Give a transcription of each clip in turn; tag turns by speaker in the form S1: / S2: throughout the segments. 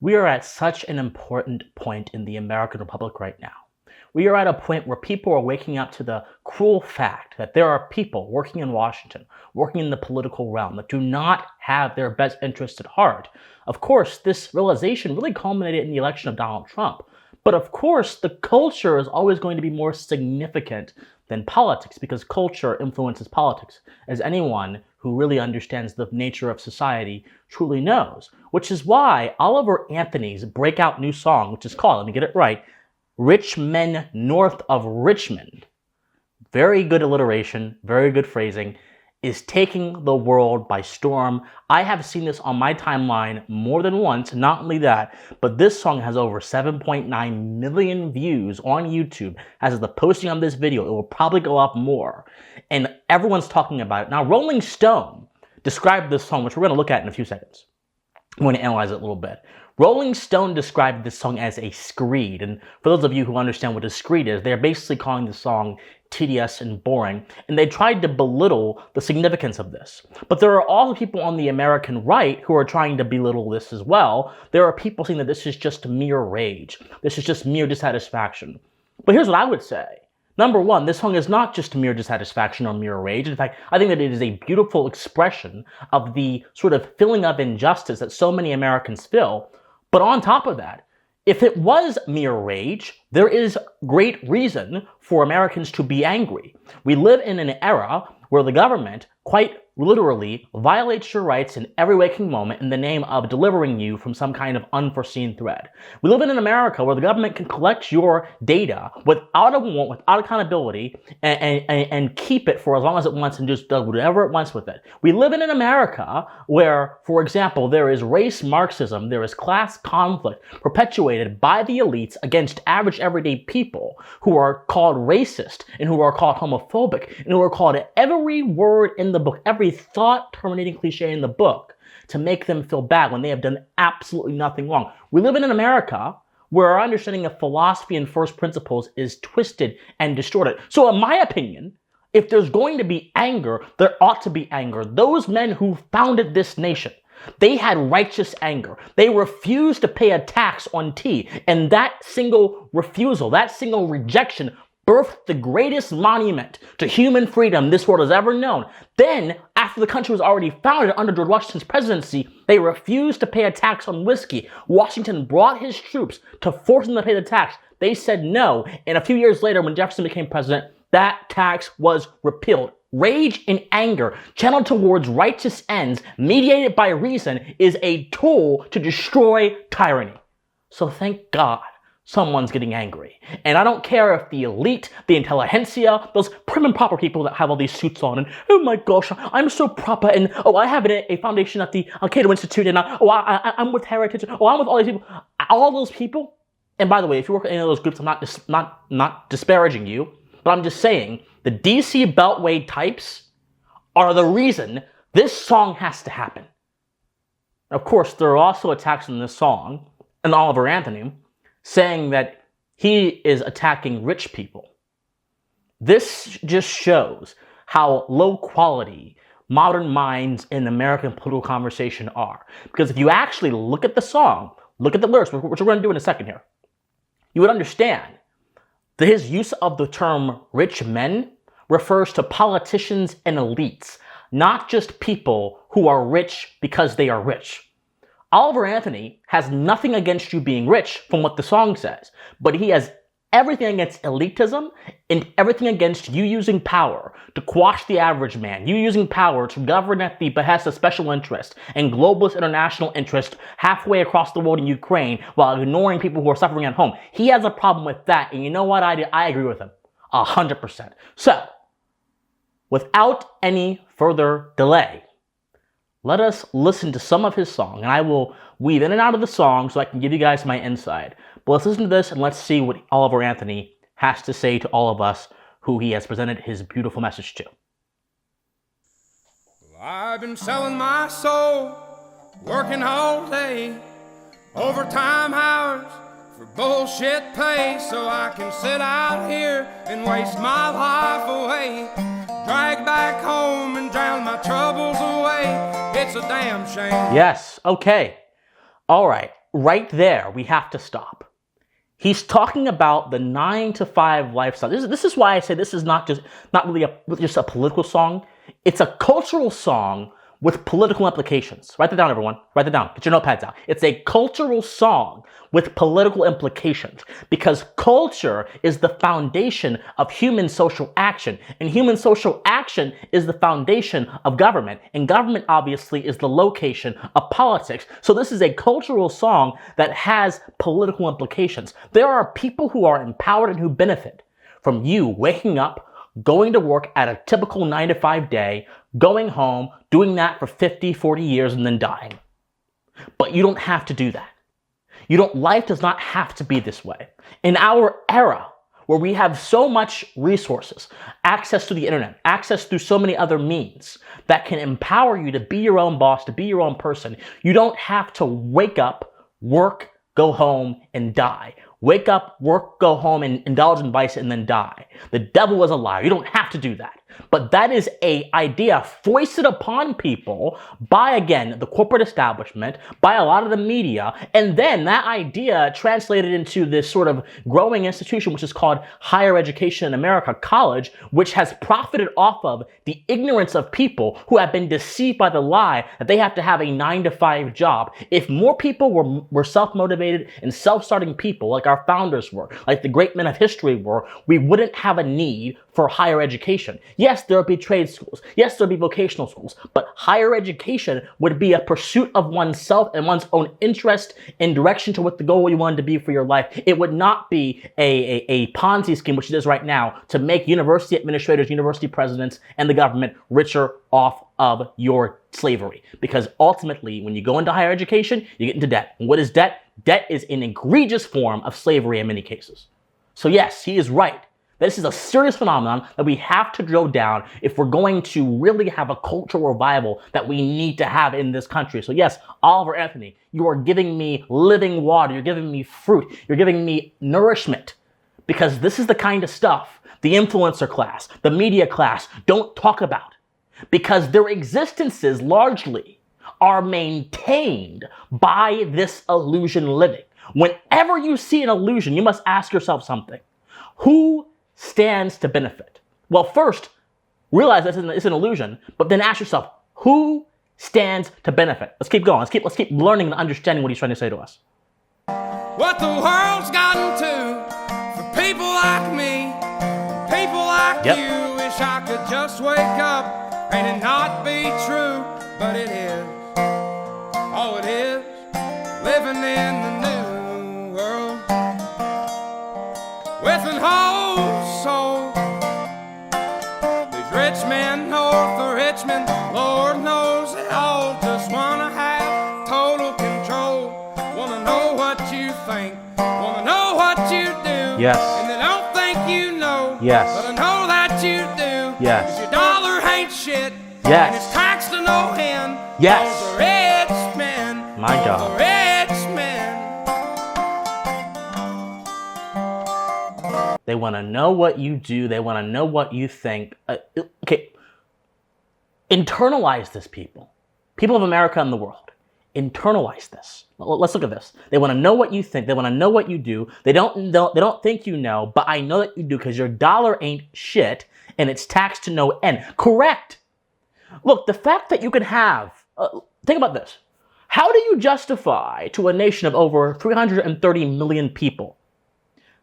S1: We are at such an important point in the American Republic right now. We are at a point where people are waking up to the cruel fact that there are people working in Washington, working in the political realm, that do not have their best interests at heart. Of course, this realization really culminated in the election of Donald Trump. But of course, the culture is always going to be more significant than politics because culture influences politics, as anyone who really understands the nature of society truly knows. Which is why Oliver Anthony's breakout new song, which is called, let me get it right, Men North of Richmond, very good alliteration, very good phrasing, is taking the world by storm. I have seen this on my timeline more than once. Not only that, but this song has over 7.9 million views on YouTube. As of the posting of this video, it will probably go up more. And everyone's talking about it. Now, Rolling Stone described this song, which we're going to look at in a few seconds. I'm going to analyze it a little bit. Rolling Stone described this song as a screed, and for those of you who understand what a screed is, they're basically calling the song tedious and boring, and they tried to belittle the significance of this. But there are also people on the American right who are trying to belittle this as well. There are people saying that this is just mere rage. This is just mere dissatisfaction. But here's what I would say. Number one, this song is not just mere dissatisfaction or mere rage. In fact, I think that it is a beautiful expression of the sort of feeling of injustice that so many Americans feel. But on top of that, if it was mere rage, there is great reason for Americans to be angry. We live in an era where the government quite literally violates your rights in every waking moment in the name of delivering you from some kind of unforeseen threat. We live in an America where the government can collect your data without a warrant, without accountability, and keep it for as long as it wants and just do whatever it wants with it. We live in an America where, for example, there is race Marxism, there is class conflict perpetuated by the elites against average everyday people who are called racist and who are called homophobic and who are called every word in the book, every thought-terminating cliche in the book to make them feel bad when they have done absolutely nothing wrong. We live in an America where our understanding of philosophy and first principles is twisted and distorted. So in my opinion, if there's going to be anger, there ought to be anger. Those men who founded this nation, they had righteous anger. They refused to pay a tax on tea. And that single refusal, that single rejection birthed the greatest monument to human freedom this world has ever known. Then, after the country was already founded under George Washington's presidency, they refused to pay a tax on whiskey. Washington brought his troops to force them to pay the tax. They said no, and a few years later, when Jefferson became president, that tax was repealed. Rage and anger, channeled towards righteous ends, mediated by reason, is a tool to destroy tyranny. So thank God someone's getting angry. And I don't care if the elite, the intelligentsia, those prim and proper people that have all these suits on, and oh my gosh, I'm so proper, and oh, I have a foundation at the Cato Institute, and I'm with Heritage, oh, I'm with all these people. All those people, and by the way, if you work in any of those groups, I'm not disparaging you, but I'm just saying, the DC Beltway types are the reason this song has to happen. Of course, there are also attacks in this song, and Oliver Anthony, saying that he is attacking rich people. This just shows how low quality modern minds in American political conversation are. Because if you actually look at the song, look at the lyrics, which we're going to do in a second here, you would understand that his use of the term rich men refers to politicians and elites, not just people who are rich because they are rich. Oliver Anthony has nothing against you being rich from what the song says, but he has everything against elitism and everything against you using power to quash the average man, you using power to govern at the behest of special interest and globalist international interest halfway across the world in Ukraine while ignoring people who are suffering at home. He has a problem with that, and you know what? I agree with him 100%. So, without any further delay, let us listen to some of his song, and I will weave in and out of the song so I can give you guys my insight. But let's listen to this and let's see what Oliver Anthony has to say to all of us who he has presented his beautiful message to.
S2: Well, I've been selling my soul, working all day, overtime hours for bullshit pay, so I can sit out here and waste my life away, drag back home and drown my troubles away. It's a damn shame.
S1: Yes, okay. All right. right there, we have to stop. He's talking about the 9-to-5 lifestyle. This is why I say this is not really just a political song. It's a cultural song with political implications. Write that down, everyone. Write that down. Get your notepads out. It's a cultural song with political implications, because culture is the foundation of human social action, and human social action is the foundation of government, and government obviously is the location of politics. So this is a cultural song that has political implications. There are people who are empowered and who benefit from you waking up, going to work at a typical 9-to-5 day, going home, doing that for 50, 40 years, and then dying. But you don't have to do that. Life does not have to be this way. In our era, where we have so much resources, access to the internet, access through so many other means that can empower you to be your own boss, to be your own person, you don't have to wake up, work, go home, and die. Wake up, work, go home, and indulge in vice, and then die. The devil is a liar. You don't have to do that. But that is an idea foisted upon people by, again, the corporate establishment, by a lot of the media, and then that idea translated into this sort of growing institution, which is called higher education in America, college, which has profited off of the ignorance of people who have been deceived by the lie that they have to have a 9-to-5 job. If more people were self-motivated and self-starting people, like our founders were, like the great men of history were, we wouldn't have a need for higher education. Yes, there would be trade schools. Yes, there would be vocational schools. But higher education would be a pursuit of oneself and one's own interest in direction to what the goal you wanted to be for your life. It would not be a Ponzi scheme, which it is right now, to make university administrators, university presidents, and the government richer off of your slavery. Because ultimately, when you go into higher education, you get into debt. And what is debt? Debt is an egregious form of slavery in many cases. So yes, he is right. This is a serious phenomenon that we have to drill down if we're going to really have a cultural revival that we need to have in this country. So yes, Oliver Anthony, you are giving me living water. You're giving me fruit. You're giving me nourishment, because this is the kind of stuff the influencer class, the media class don't talk about, because their existences largely are maintained by this illusion living. Whenever you see an illusion, you must ask yourself something. Who stands to benefit? Well, first, realize that it's an illusion, but then ask yourself, who stands to benefit? Let's keep going. Let's keep learning and understanding what he's trying to say to us.
S2: What the world's gotten to for people like me, people like you. Wish I could just wake up and it not be true, but it is. Oh, it is. Living in the new world with an whole soul. These rich men north of Richmond, Lord knows they all just wanna have total control. Wanna know what you think, wanna know what you do.
S1: Yes.
S2: And they don't think you know.
S1: Yes.
S2: But I know that you do.
S1: Yes.
S2: 'Cause your dollar ain't shit.
S1: Yes.
S2: And it's taxed to no end.
S1: Yes.
S2: All the rich men.
S1: My God.
S2: All the rich men.
S1: They want to know what you do. They want to know what you think. Okay. Internalize this, people. People of America and the world. Internalize this. Let's look at this. They want to know what you think. They want to know what you do. They don't think you know, but I know that you do because your dollar ain't shit and it's taxed to no end. Correct. Look, the fact that you can have, think about this. How do you justify to a nation of over 330 million people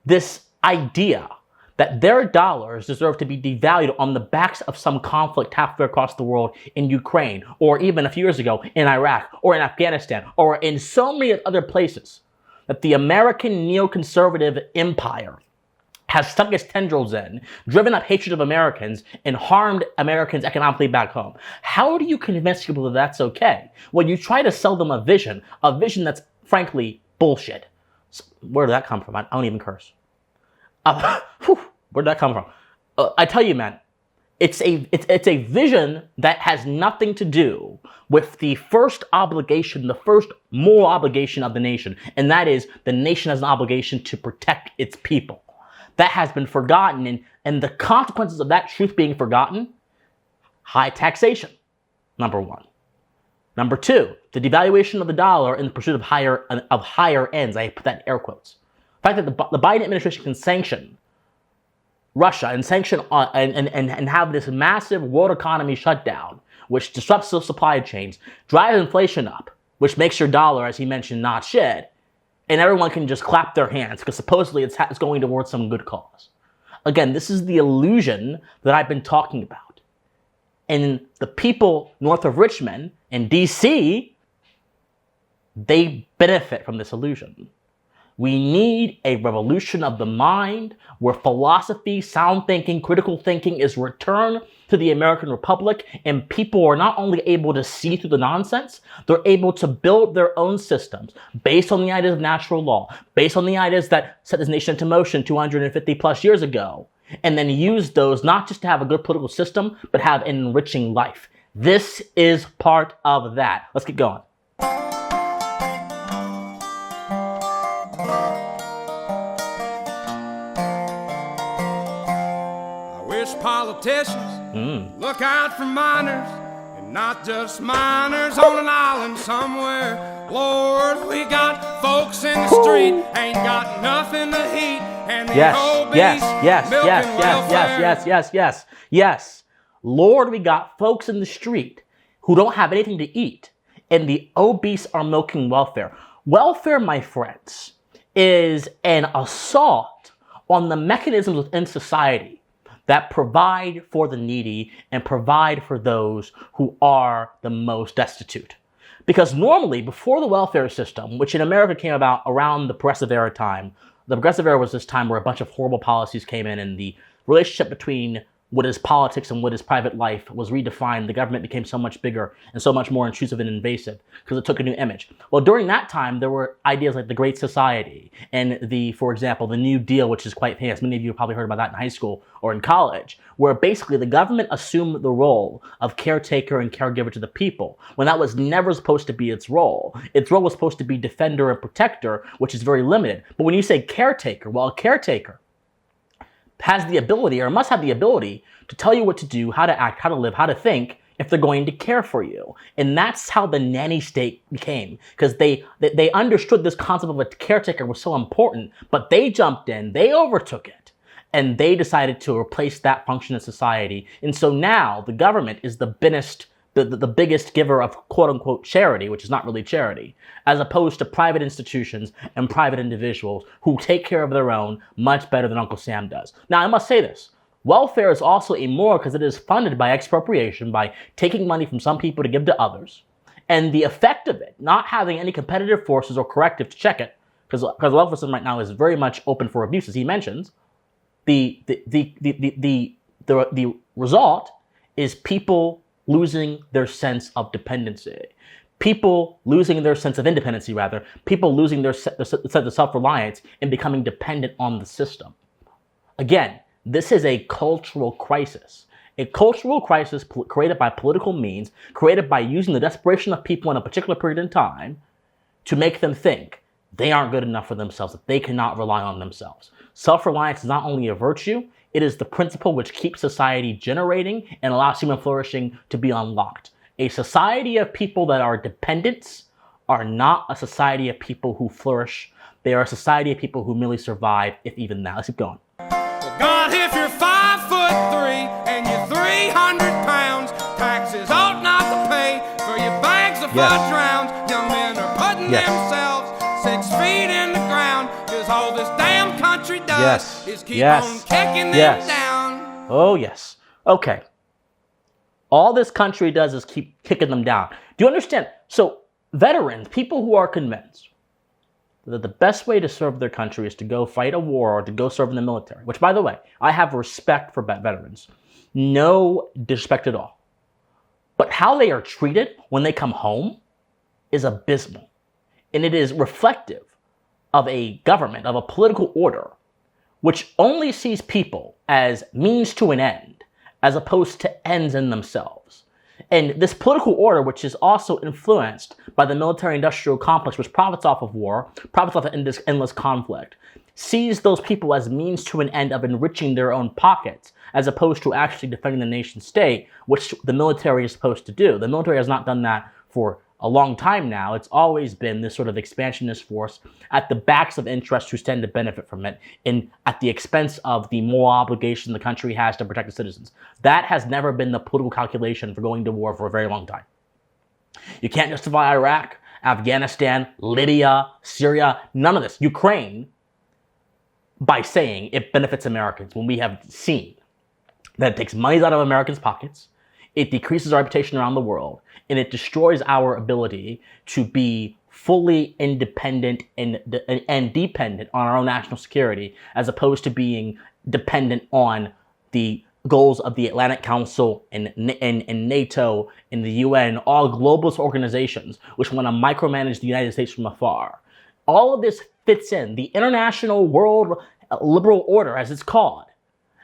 S1: this idea that their dollars deserve to be devalued on the backs of some conflict halfway across the world in Ukraine, or even a few years ago in Iraq, or in Afghanistan, or in so many other places, that the American neoconservative empire has stuck its tendrils in, driven up hatred of Americans, and harmed Americans economically back home? How do you convince people that that's okay? Well, you try to sell them a vision that's frankly bullshit. So where did that come from? I don't even curse. Where'd that come from? I tell you, man, it's a vision that has nothing to do with the first obligation, the first moral obligation of the nation, and that is the nation has an obligation to protect its people. That has been forgotten, and the consequences of that truth being forgotten: high taxation, number one. Number two, The devaluation of the dollar in the pursuit of higher ends. I put that in air quotes. The fact that the Biden administration can sanction Russia and sanction and have this massive world economy shutdown, which disrupts the supply chains, drives inflation up, which makes your dollar, as he mentioned, not shit, and everyone can just clap their hands because supposedly it's going towards some good cause. Again, this is the illusion that I've been talking about. And the people north of Richmond in D.C., they benefit from this illusion. We need a revolution of the mind where philosophy, sound thinking, critical thinking is returned to the American Republic, and people are not only able to see through the nonsense, they're able to build their own systems based on the ideas of natural law, based on the ideas that set this nation into motion 250 plus years ago, and then use those not just to have a good political system, but have an enriching life. This is part of that. Let's get going.
S2: Politicians look out for miners, and not just miners on an island somewhere. Lord, we got folks in the street, ain't got nothing to eat, and the
S1: yes. Lord, we got folks in the street who don't have anything to eat, and the obese are milking welfare. Welfare, my friends, is an assault on the mechanisms within society that provide for the needy and provide for those who are the most destitute. Because normally, before the welfare system, which in America came about around the Progressive Era time, the Progressive Era was this time where a bunch of horrible policies came in and the relationship between what is politics and what is private life was redefined. The government became so much bigger and so much more intrusive and invasive because it took a new image. Well, during that time, there were ideas like the Great Society and for example, the New Deal, which is quite famous. Many of you have probably heard about that in high school or in college, where basically the government assumed the role of caretaker and caregiver to the people, when that was never supposed to be its role. Its role was supposed to be defender and protector, which is very limited. But when you say caretaker, well, a caretaker has the ability or must have the ability to tell you what to do, how to act, how to live, how to think if they're going to care for you. And that's how the nanny state became, because they understood this concept of a caretaker was so important, but they jumped in, they overtook it, and they decided to replace that function in society. And so now the government is the biggest giver of quote-unquote charity, which is not really charity, as opposed to private institutions and private individuals who take care of their own much better than Uncle Sam does. Now, I must say this. Welfare is also immoral because it is funded by expropriation, by taking money from some people to give to others. And the effect of it, not having any competitive forces or corrective to check it, because the welfare system right now is very much open for abuse, as he mentions, the result is people losing their sense of dependency. People losing their sense of independency, rather. People losing their sense of self-reliance and becoming dependent on the system. Again, this is a cultural crisis. A cultural crisis created by political means, created by using the desperation of people in a particular period in time to make them think they aren't good enough for themselves, that they cannot rely on themselves. Self-reliance is not only a virtue, it is the principle which keeps society generating and allows human flourishing to be unlocked. A society of people that are dependents are not a society of people who flourish. They are a society of people who merely survive, if even that. Let's keep going.
S2: Well, God, if you're 5'3" and you're 300 pounds, taxes ought not to pay for your bags of fudge rounds. Young men are putting themselves 6 feet in the ground, cause all this damn country does is keep on kicking them down.
S1: Oh, yes. Okay. All this country does is keep kicking them down. Do you understand? So, veterans, people who are convinced that the best way to serve their country is to go fight a war or to go serve in the military, which, by the way, I have respect for veterans. No disrespect at all. But how they are treated when they come home is abysmal. And it is reflective of a government, of a political order, which only sees people as means to an end, as opposed to ends in themselves. And this political order, which is also influenced by the military-industrial complex, which profits off of war, profits off of endless conflict, sees those people as means to an end of enriching their own pockets, as opposed to actually defending the nation state, which the military is supposed to do. The military has not done that for a long time now, it's always been this sort of expansionist force at the backs of interests who stand to benefit from it and at the expense of the moral obligation the country has to protect its citizens. That has never been the political calculation for going to war for a very long time. You can't justify Iraq, Afghanistan, Libya, Syria, none of this, Ukraine, by saying it benefits Americans when we have seen that it takes money out of Americans' pockets, it decreases our reputation around the world, and it destroys our ability to be fully independent and dependent on our own national security, as opposed to being dependent on the goals of the Atlantic Council and NATO and the UN, all globalist organizations which want to micromanage the United States from afar. All of this fits in. The international world liberal order, as it's called,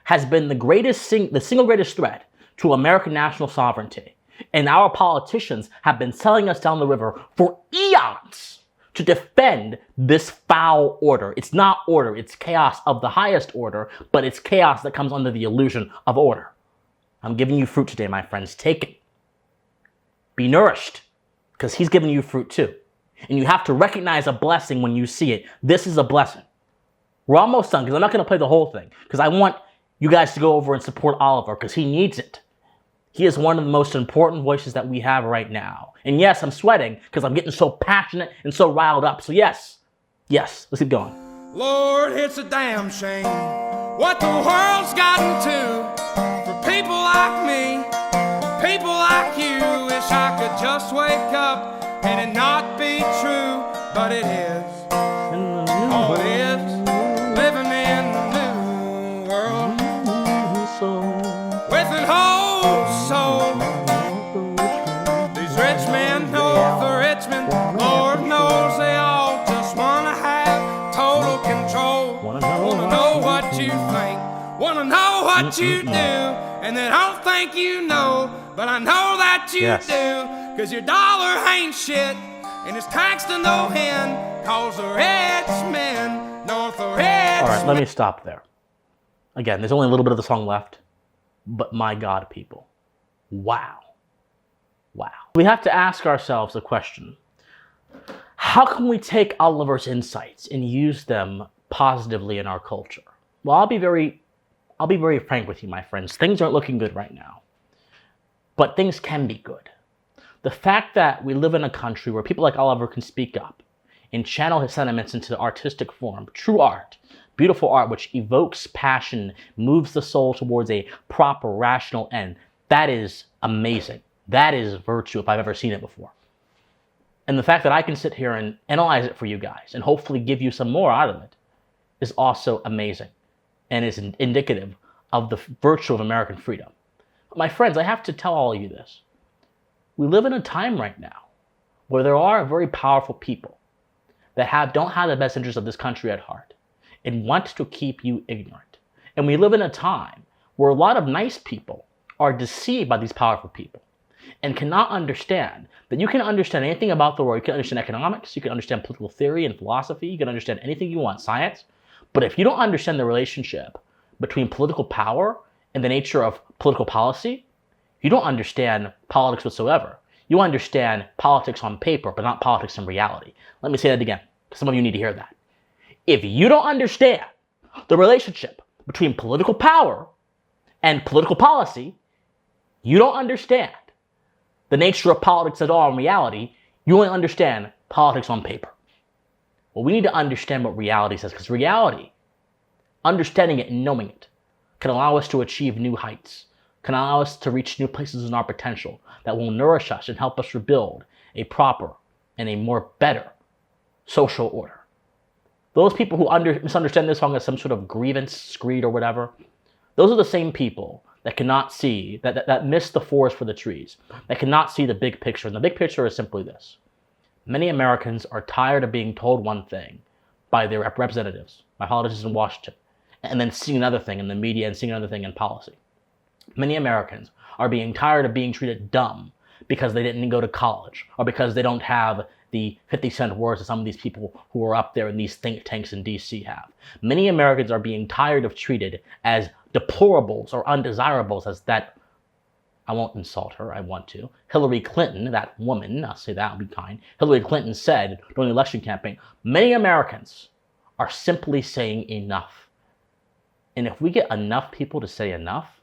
S1: has been the single greatest threat to American national sovereignty. And our politicians have been selling us down the river for eons to defend this foul order. It's not order, it's chaos of the highest order, but it's chaos that comes under the illusion of order. I'm giving you fruit today, my friends. Take it. Be nourished, because he's giving you fruit too. And you have to recognize a blessing when you see it. This is a blessing. We're almost done, because I'm not going to play the whole thing, because I want you guys to go over and support Oliver, because he needs it. He is one of the most important voices that we have right now. And yes, I'm sweating because I'm getting so passionate and so riled up. So yes, let's keep going.
S2: Lord, it's a damn shame what the world's gotten to for people like me, people like you. Wish I could just wake up and it not be true, but it is. Oh, it is. Living in the new world with an whole soul. These rich men north of Richmond, Lord knows they all just wanna have total control. Wanna know what you think, wanna know what you do, and they don't think you know, but I know that you do, cause your dollar ain't shit, and it's taxed to no end, cause the rich men north of Richmond.
S1: Alright, let me stop there. Again, there's only a little bit of the song left, but my God, people. Wow. We have to ask ourselves a question. How can we take Oliver's insights and use them positively in our culture? Well, I'll be very frank with you, my friends. Things aren't looking good right now. But things can be good. The fact that we live in a country where people like Oliver can speak up and channel his sentiments into artistic form, true art, beautiful art which evokes passion, moves the soul towards a proper, rational end, that is amazing. That is virtue if I've ever seen it before. And the fact that I can sit here and analyze it for you guys and hopefully give you some more out of it is also amazing and is indicative of the virtue of American freedom. But my friends, I have to tell all of you this. We live in a time right now where there are very powerful people that don't have the best interests of this country at heart and want to keep you ignorant. And we live in a time where a lot of nice people are deceived by these powerful people and cannot understand that you can understand anything about the world. You can understand economics, you can understand political theory and philosophy, you can understand anything you want, science. But if you don't understand the relationship between political power and the nature of political policy, you don't understand politics whatsoever. You understand politics on paper, but not politics in reality. Let me say that again, because some of you need to hear that. If you don't understand the relationship between political power and political policy, you don't understand the nature of politics at all in reality. You only understand politics on paper. Well, we need to understand what reality says, because reality, understanding it and knowing it, can allow us to achieve new heights, can allow us to reach new places in our potential that will nourish us and help us rebuild a proper and a more better social order. Those people who misunderstand this song as some sort of grievance, screed, or whatever, those are the same people that cannot see, that miss the forest for the trees, that cannot see the big picture. And the big picture is simply this. Many Americans are tired of being told one thing by their representatives, by politicians in Washington, and then seeing another thing in the media and seeing another thing in policy. Many Americans are being tired of being treated dumb because they didn't go to college, or because they don't have the 50-cent words that some of these people who are up there in these think tanks in DC have. Many Americans are being tired of treated as deplorables or undesirables, as that I won't insult her, I want to. Hillary Clinton, that woman, I'll say that, I'll be kind. Hillary Clinton said during the election campaign, many Americans are simply saying enough. And if we get enough people to say enough,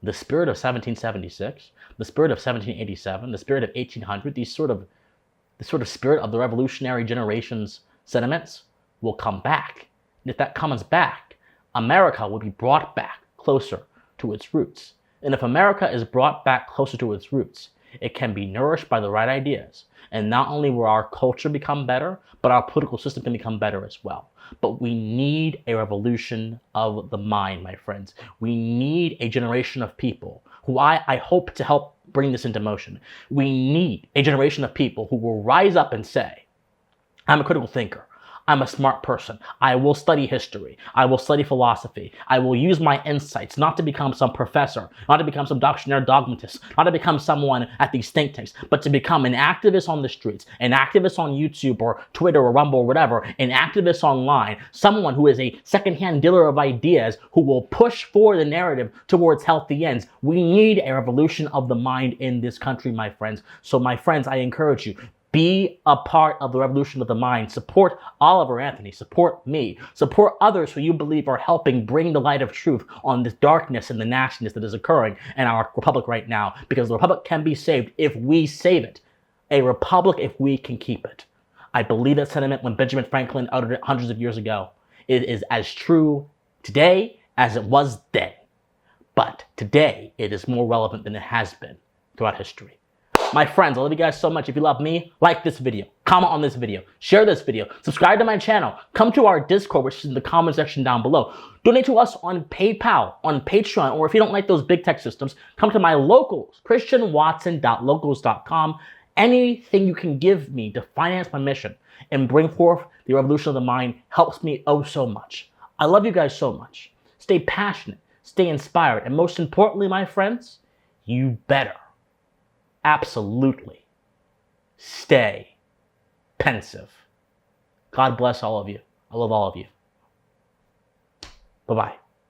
S1: the spirit of 1776, the spirit of 1787, the spirit of 1800, the sort of spirit of the revolutionary generation's sentiments will come back. And if that comes back, America will be brought back closer to its roots. And if America is brought back closer to its roots, it can be nourished by the right ideas. And not only will our culture become better, but our political system can become better as well. But we need a revolution of the mind, my friends. We need a generation of people who I hope to help bring this into motion. We need a generation of people who will rise up and say, I'm a critical thinker. I'm a smart person. I will study history. I will study philosophy. I will use my insights not to become some professor, not to become some doctrinaire dogmatist, not to become someone at these think tanks, but to become an activist on the streets, an activist on YouTube or Twitter or Rumble or whatever, an activist online, someone who is a secondhand dealer of ideas who will push forward the narrative towards healthy ends. We need a revolution of the mind in this country, my friends. So my friends, I encourage you, be a part of the revolution of the mind. Support Oliver Anthony. Support me. Support others who you believe are helping bring the light of truth on this darkness and the nastiness that is occurring in our republic right now. Because the republic can be saved if we save it. A republic if we can keep it. I believe that sentiment when Benjamin Franklin uttered it hundreds of years ago. It is as true today as it was then. But today, it is more relevant than it has been throughout history. My friends, I love you guys so much. If you love me, like this video, comment on this video, share this video, subscribe to my channel, come to our Discord, which is in the comment section down below. Donate to us on PayPal, on Patreon, or if you don't like those big tech systems, come to my locals, christianwatson.locals.com. Anything you can give me to finance my mission and bring forth the revolution of the mind helps me oh so much. I love you guys so much. Stay passionate, stay inspired, and most importantly, my friends, you better absolutely stay pensive. God bless all of you. I love all of you. Bye-bye.